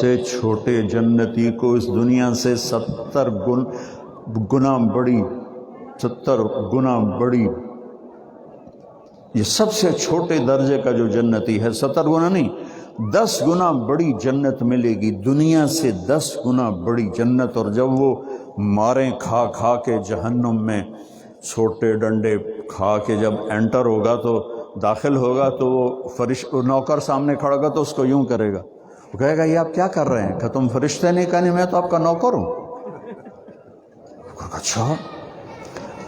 سے چھوٹے جنتی کو اس دنیا سے 70 گنا بڑی 70 گنا بڑی، یہ سب سے چھوٹے درجے کا جو جنتی ہے، 70 گنا نہیں 10 گنا بڑی جنت ملے گی، دنیا سے 10 گنا بڑی جنت۔ اور جب وہ ماریں کھا کھا کے جہنم میں، چھوٹے ڈنڈے کھا کے جب انٹر ہوگا تو داخل ہوگا، تو وہ نوکر سامنے کھڑا ہوگا تو اس کو یوں کرے گا، وہ کہے گا یہ آپ کیا کر رہے ہیں؟ کہ تم فرشتے نہیں؟ کہنے میں تو آپ کا نوکر ہوں۔ اچھا،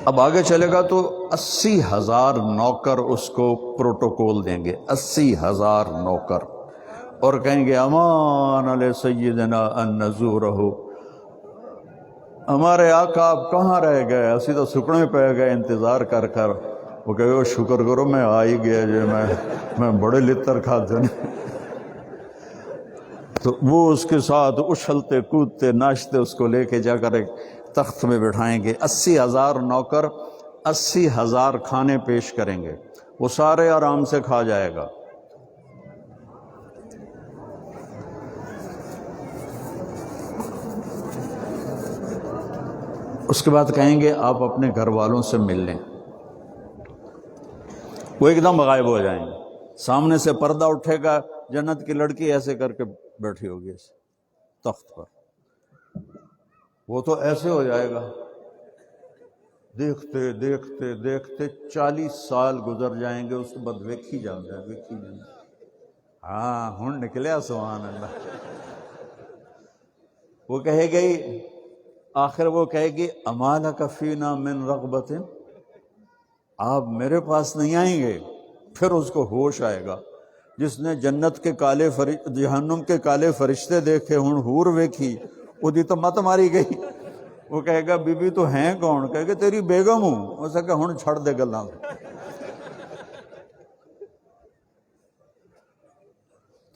اب آگے چلے گا تو 80,000 نوکر اس کو پروٹوکول دیں گے، 80,000 نوکر، اور کہیں گے امان علی سیدنا ان نزورہ، ہمارے آقا آپ کہاں رہ گئے؟ اسی تو سکڑے پہ گئے انتظار کر کر۔ وہ کہے شکر کرو میں آ ہی گیا جی، میں بڑے لتر کھاتے ہیں۔ تو وہ اس کے ساتھ اچھلتے کودتے ناچتے اس کو لے کے جا کر ایک تخت میں بٹھائیں گے۔ 80,000 نوکر 80,000 کھانے پیش کریں گے، وہ سارے آرام سے کھا جائے گا۔ اس کے بعد کہیں گے آپ اپنے گھر والوں سے مل لیں، وہ ایک دم غائب ہو جائیں گے۔ سامنے سے پردہ اٹھے گا، جنت کی لڑکی ایسے کر کے بیٹھی ہوگی اس تخت پر، وہ تو ایسے ہو جائے گا۔ دیکھتے دیکھتے دیکھتے 40 سال گزر جائیں گے، اس کے بعد ویکھی جاندے ویکھی جاندے، ہاں ہن نکلیا سبحان اللہ۔ وہ کہے گئی آخر، وہ کہے گی اما لک فینا من رغبت، آپ میرے پاس نہیں آئیں گے؟ پھر اس کو ہوش آئے گا، جس نے جنت کے جہنم کے کالے فرشتے دیکھے، ہن حور ویکھی، وہ دی تو مت ماری گئی۔ وہ کہے گا بی بی تو ہیں کون؟ کہے گا تیری بیگم ہوں۔ اسے کہا ہن چھڑ دے گلاں۔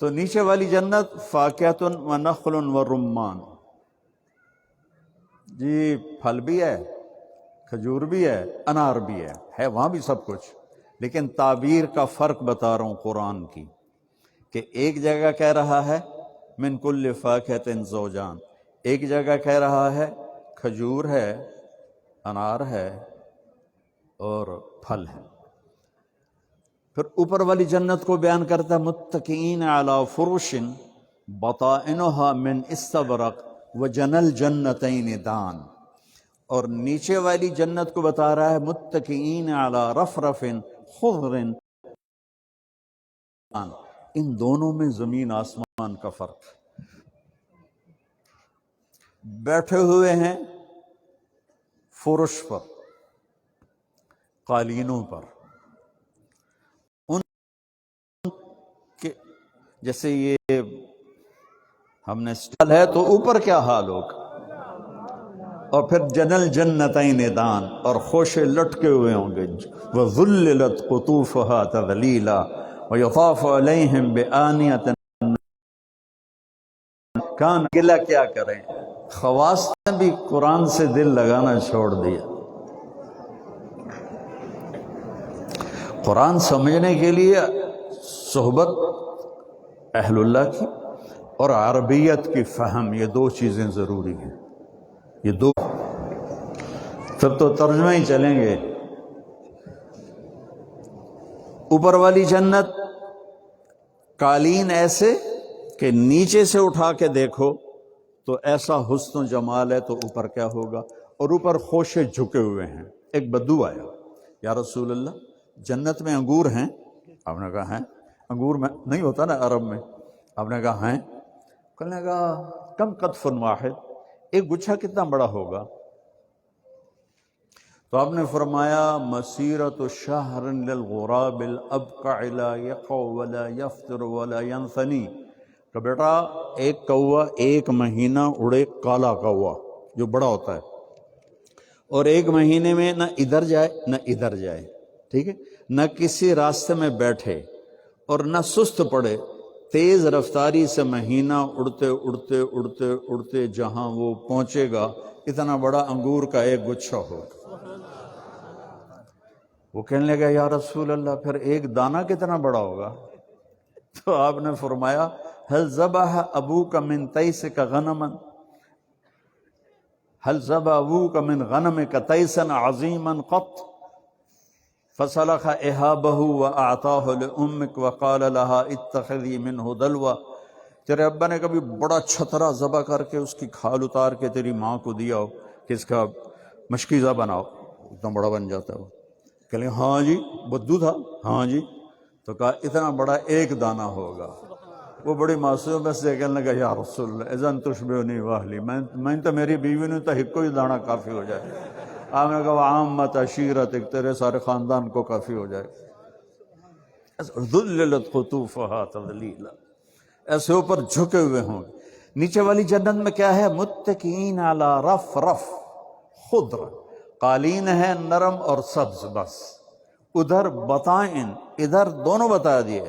تو نیچے والی جنت فاکہۃ و نخل و رمان، جی پھل بھی ہے، کھجور بھی ہے، انار بھی ہے وہاں بھی سب کچھ، لیکن تعبیر کا فرق بتا رہا ہوں قرآن کی، کہ ایک جگہ کہہ رہا ہے من کل فاکہۃ زوجان، ایک جگہ کہہ رہا ہے کھجور ہے، انار ہے اور پھل ہے۔ پھر اوپر والی جنت کو بیان کرتا ہے متکئین علی فرش بطائنها من استبرق وجنى الجنتین دان، اور نیچے والی جنت کو بتا رہا ہے متکئین علی رفرف خضر، ان دونوں میں زمین آسمان کا فرق۔ بیٹھے ہوئے ہیں فرش پر، قالینوں پر، ان کے جیسے یہ ہم نے سٹال ہے تو اوپر کیا حال ہوگا، اور پھر جنل جنتین دان، اور خوشے لٹکے ہوئے ہوں گے، وَذُلِّلَتْ قُطُوفُهَا تَذْلِيلًا وَيُطَافُ عَلَيْهِمْ بِآنِيَةٍ کان۔ گلہ کیا کریں، خواص نے بھی قرآن سے دل لگانا چھوڑ دیا۔ قرآن سمجھنے کے لیے صحبت اہل اللہ کی اور عربیت کی فہم، یہ دو چیزیں ضروری ہیں، یہ دو، پھر تو ترجمہ ہی چلیں گے۔ اوپر والی جنت قالین ایسے کہ نیچے سے اٹھا کے دیکھو تو ایسا حسن و جمال ہے، تو اوپر کیا ہوگا، اور اوپر خوشے جھکے ہوئے ہیں۔ ایک بدو آیا، یا رسول اللہ جنت میں انگور ہیں؟ آپ نے کہا ہیں۔ انگور میں نہیں ہوتا نا عرب میں، آپ نے کہا ہیں؟ کہنے لگا کم قطف واحد، ایک گچھا کتنا بڑا ہوگا؟ تو آپ نے فرمایا مسیرۃ شہر للغراب الابقع لا یقع ولا یفطر ولا ینثنی، کہ بیٹا ایک کوا ایک مہینہ اڑے، کالا کوا جو بڑا ہوتا ہے، اور ایک مہینے میں نہ ادھر جائے نہ ادھر جائے، ٹھیک ہے، نہ کسی راستے میں بیٹھے اور نہ سست پڑے، تیز رفتاری سے مہینہ اڑتے اڑتے اڑتے اڑتے جہاں وہ پہنچے گا، اتنا بڑا انگور کا ایک گچھا ہوگا۔ وہ کہنے لگا یا رسول اللہ پھر ایک دانہ کتنا بڑا ہوگا؟ تو آپ نے فرمایا هل ذبح ابوک من تیسک غنما، هل ذبح ابوک من غنمک تیسا عظیما قط فسلخ احابه واعطاه لامک وقال لها اتخذی منه دلوا، تیرے ابا نے کبھی بڑا چھترا ذبح کر کے اس کی کھال اتار کے تیری ماں کو دیا ہو کہ اس کا مشکیزہ بناؤ، اتنا بڑا بن جاتا ہے وہ، کہ لیں ہاں جی بدو تھا، ہاں جی، تو کہا اتنا بڑا ایک دانہ ہوگا۔ وہ بڑی معصوم سے کہنے لگا یا رسول اللہ اذن تشبہنی واہلی، میں تو میری بیوی نے تو ہکو ہی دانہ کافی ہو جائے۔ آپ نے کہا عامت عشیرتک، تیرے سارے خاندان کو کافی ہو جائے۔ ذللت قطوفها تذلیلا، ایسے اوپر جھکے ہوئے ہوں گے۔ نیچے والی جنت میں کیا ہے؟ متکئین علی رف رف خضر، قالین ہے نرم اور سبز، بس ادھر بطائن، ادھر دونوں بتا دیے،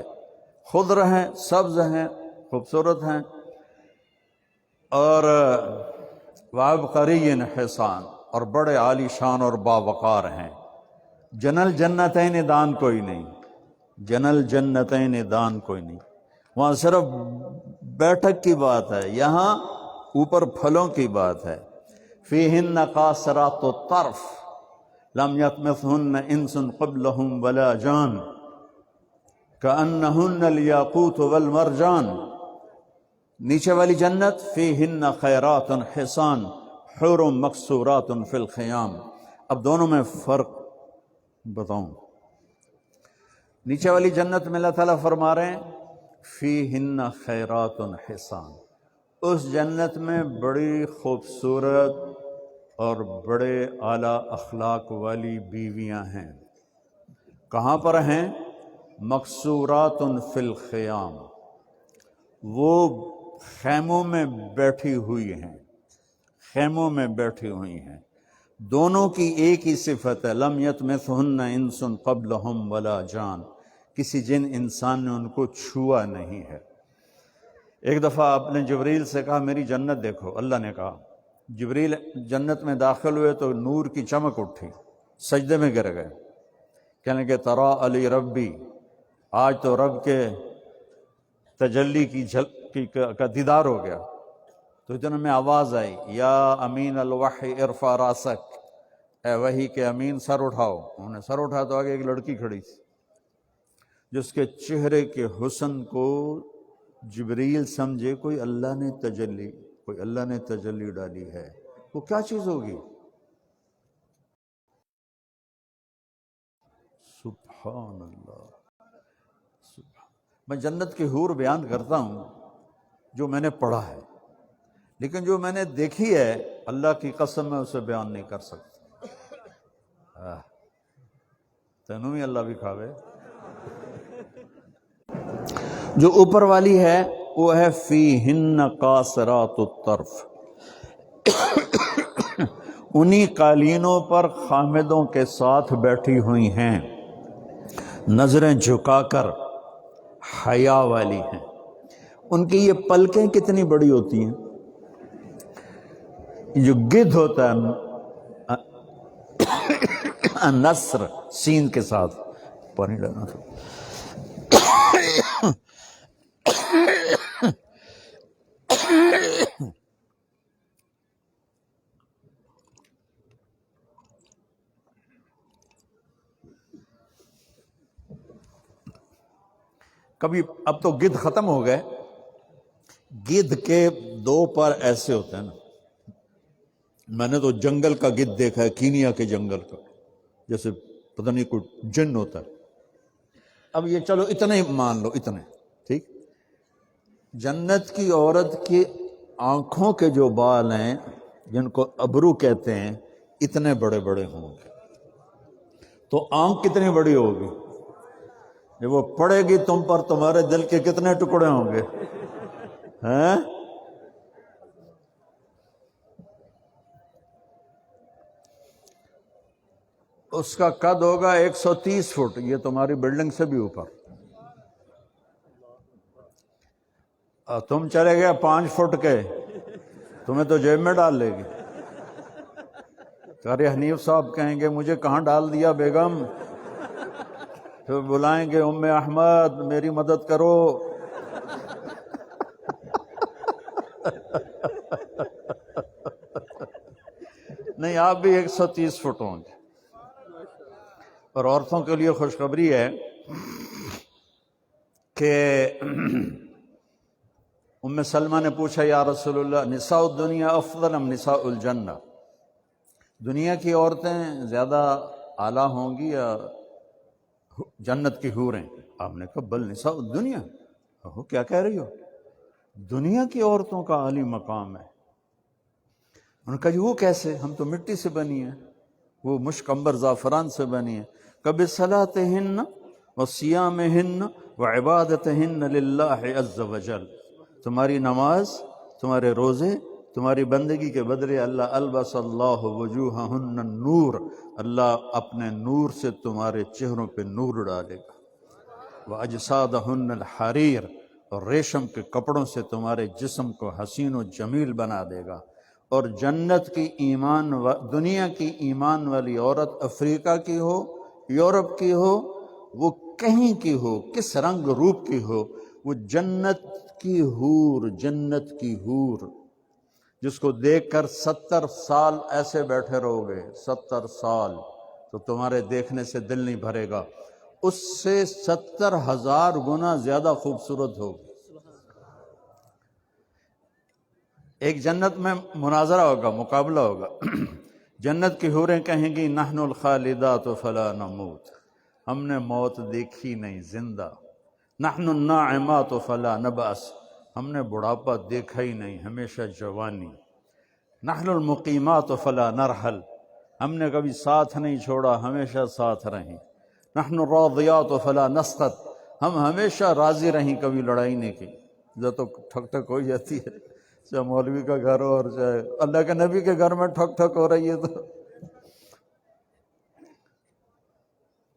خضر ہیں سبز ہیں خوبصورت ہیں، اور وعبقری حسان، اور بڑے عالی شان اور باوقار ہیں۔ جنل جنتین دان کوئی نہیں، جنل جنتین دان کوئی نہیں، وہاں صرف بیٹھک کی بات ہے، یہاں اوپر پھلوں کی بات ہے۔ فیہن قاصرات الطرف لم یطمثہن انس قبلہم ولا جان کأنہن الیاقوت والمرجان۔ نیچے والی جنت فیہن خیرات حسان حور مقصورات فی الخیام۔ اب دونوں میں فرق بتاؤں۔ نیچے والی جنت میں اللہ تعالیٰ فرما رہے ہیں فیہن خیرات حسان، اس جنت میں بڑی خوبصورت اور بڑے اعلیٰ اخلاق والی بیویاں ہیں۔ کہاں پر ہیں؟ مقصورات فی الخیام، وہ خیموں میں بیٹھی ہوئی ہیں، خیموں میں بیٹھی ہوئی ہیں۔ دونوں کی ایک ہی صفت ہے، لم یطمثہن انس قبلہم ولا جان، کسی جن انسان نے ان کو چھوا نہیں ہے۔ ایک دفعہ آپ نے جبریل سے کہا میری جنت دیکھو، اللہ نے کہا، جبریل جنت میں داخل ہوئے تو نور کی چمک اٹھی، سجدے میں گر گئے، کہنے کہ ترا علی ربی، آج تو رب کے تجلی کا دیدار ہو گیا۔ تو اتنے میں آواز آئی یا امین الوحی ارفع راسک، اے وحی کے امین سر اٹھاؤ۔ انہوں نے سر اٹھایا تو آگے ایک لڑکی کھڑی تھی جس کے چہرے کے حسن کو جبریل سمجھے کوئی اللہ نے تجلی ڈالی ہے۔ وہ کیا چیز ہوگی؟ سبحان اللہ، میں جنت کی حور بیان کرتا ہوں جو میں نے پڑھا ہے، لیکن جو میں نے دیکھی ہے اللہ کی قسم میں اسے بیان نہیں کر سکتا۔ تینوں ہی اللہ بھی کھاوے۔ جو اوپر والی ہے وہ ہے فیہن قاصرات الطرف، انہی قالینوں پر خامدوں کے ساتھ بیٹھی ہوئی ہیں، نظریں جھکا کر حیا والی ہیں۔ ان کی یہ پلکیں کتنی بڑی ہوتی ہیں، جو گدھ ہوتا ہے نسر سین کے ساتھ، پانی ڈالنا تھا، کبھی اب تو گدھ ختم ہو گئے، گدھ کے دو پر ایسے ہوتے ہیں نا، میں نے تو جنگل کا گدھ دیکھا ہے، کینیا کے جنگل کا، جیسے پتہ نہیں کوئی جن ہوتا ہے۔ اب یہ چلو اتنے مان لو، اتنے ٹھیک۔ جنت کی عورت کی آنکھوں کے جو بال ہیں جن کو ابرو کہتے ہیں اتنے بڑے بڑے ہوں گے، تو آنکھ کتنی بڑی ہوگی؟ جب وہ پڑے گی تم پر تمہارے دل کے کتنے ٹکڑے ہوں گے ہیں؟ اس کا قد ہوگا 130 فٹ، یہ تمہاری بلڈنگ سے بھی اوپر۔ تم چلے گئے 5 فٹ کے، تمہیں تو جیب میں ڈال لے گی۔ قاری حنیف صاحب کہیں گے مجھے کہاں ڈال دیا بیگم، پھر بلائیں گے ام احمد میری مدد کرو۔ نہیں، آپ بھی 130 فٹ ہوں گے۔ اور عورتوں کے لیے خوشخبری ہے کہ ام سلمہ نے پوچھا یا رسول اللہ نساء الدنیا افضل ام نساء الجنہ، دنیا کی عورتیں زیادہ اعلیٰ ہوں گی یا جنت کی حوریں؟ آپ نے کہا بل نساء الدنیا، کیا کہہ رہی ہو، دنیا کی عورتوں کا عالی مقام ہے۔ انہوں نے کہا جی وہ کیسے، ہم تو مٹی سے بنی ہیں، وہ مشک عنبر زعفران سے بنی ہیں۔ کبھی صلاتہن و صیامہن و عبادتہن للہ عز وجل، تمہاری نماز، تمہارے روزے، تمہاری بندگی کے بدلے اللہ البس اللہ وجوہہن النور، اللہ اپنے نور سے تمہارے چہروں پہ نور ڈالے گا۔ وَأَجْسَادَهُنَّ الْحَرِيرُ، اور ریشم کے کپڑوں سے تمہارے جسم کو حسین و جمیل بنا دے گا۔ اور جنت کی دنیا کی ایمان والی عورت افریقہ کی ہو، یورپ کی ہو، وہ کہیں کی ہو، کس رنگ روپ کی ہو، وہ جنت کی حور، جنت کی حور جس کو دیکھ کر 70 سال ایسے بیٹھے رہو گے، 70 سال تو تمہارے دیکھنے سے دل نہیں بھرے گا، اس سے 70,000 گنا زیادہ خوبصورت ہوگی۔ ایک جنت میں مناظرہ ہوگا، مقابلہ ہوگا۔ جنت کی حوریں کہیں گی نحن الخالدات فلا نموت، ہم نے موت دیکھی نہیں، زندہ۔ نحن الناعمات فلا نبأس، ہم نے بڑھاپا دیکھا ہی نہیں، ہمیشہ جوانی۔ نحن المقیمات فلا نرحل، ہم نے کبھی ساتھ نہیں چھوڑا، ہمیشہ ساتھ رہیں۔ نحن الراضیات فلا نسخط، ہم ہمیشہ راضی رہیں، کبھی لڑائی نہیں کی۔ جب تو ٹھک ٹھک ہو جاتی ہے، چاہے مولوی کا گھر ہو اور چاہے اللہ کے نبی کے گھر میں ٹھک ٹھک ہو رہی ہے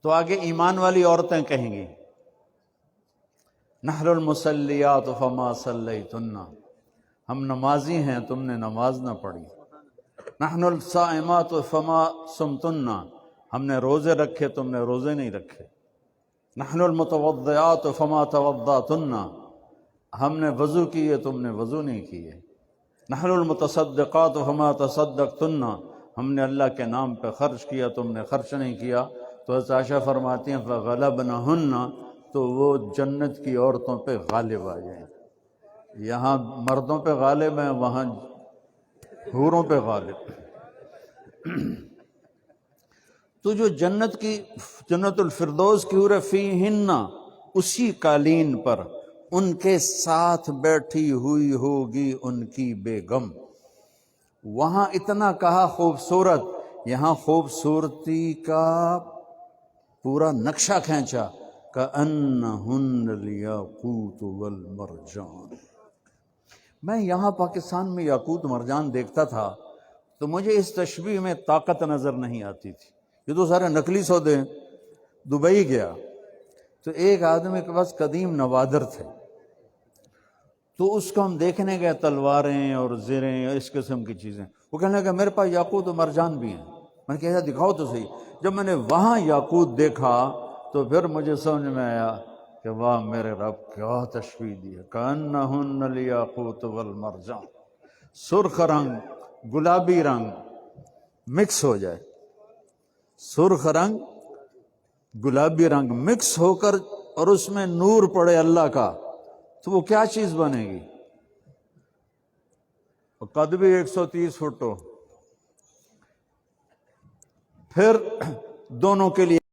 تو آگے ایمان والی عورتیں کہیں گی نحن المصلیات فما صلیتن، ہم نمازی ہیں، تم نے نماز نہ پڑھی۔ نحن الصائمات فما صمتن، ہم نے روزے رکھے، تم نے روزے نہیں رکھے۔ نحن المتوضعات فما توضعتن، ہم نے وضو کیے، تم نے وضو نہیں کیے۔ نحن المتصدقات فما تصدقتن، ہم نے اللہ کے نام پہ خرچ کیا، تم نے خرچ نہیں کیا۔ تو حضرت عائشہ فرماتی ہیں فغلبنہن، تو وہ جنت کی عورتوں پہ غالب آ جائیں۔ یہاں مردوں پہ غالب ہیں، وہاں حوروں پہ غالب۔ تو جو جنت الفردوس کی حور فیہن، اسی قالین پر ان کے ساتھ بیٹھی ہوئی ہوگی ان کی بیگم۔ وہاں اتنا کہا خوبصورت، یہاں خوبصورتی کا پورا نقشہ کھینچا، کأنہن الیاقوت والمرجان۔ میں یہاں پاکستان میں یاقوت مرجان دیکھتا تھا تو مجھے اس تشبیہ میں طاقت نظر نہیں آتی تھی، یہ تو سارے نقلی سودے ہیں۔ دبئی گیا تو ایک آدمی کے پاس قدیم نوادر تھے، تو اس کو ہم دیکھنے گئے، تلواریں اور زریں اس قسم کی چیزیں۔ وہ کہنے لگا میرے پاس یاقوت و مرجان بھی ہیں۔ میں نے کہا دکھاؤ تو صحیح۔ جب میں نے وہاں یاقوت دیکھا تو پھر مجھے سمجھ میں آیا کہ واہ میرے رب، کیا تشبیہ دی ہے، کأنہن الیاقوت والمرجان۔ سرخ رنگ گلابی رنگ مکس ہو جائے، سرخ رنگ گلابی رنگ مکس ہو کر اور اس میں نور پڑے اللہ کا، تو وہ کیا چیز بنے گی؟ قد بھی 130 فٹ ہو۔ پھر دونوں کے لیے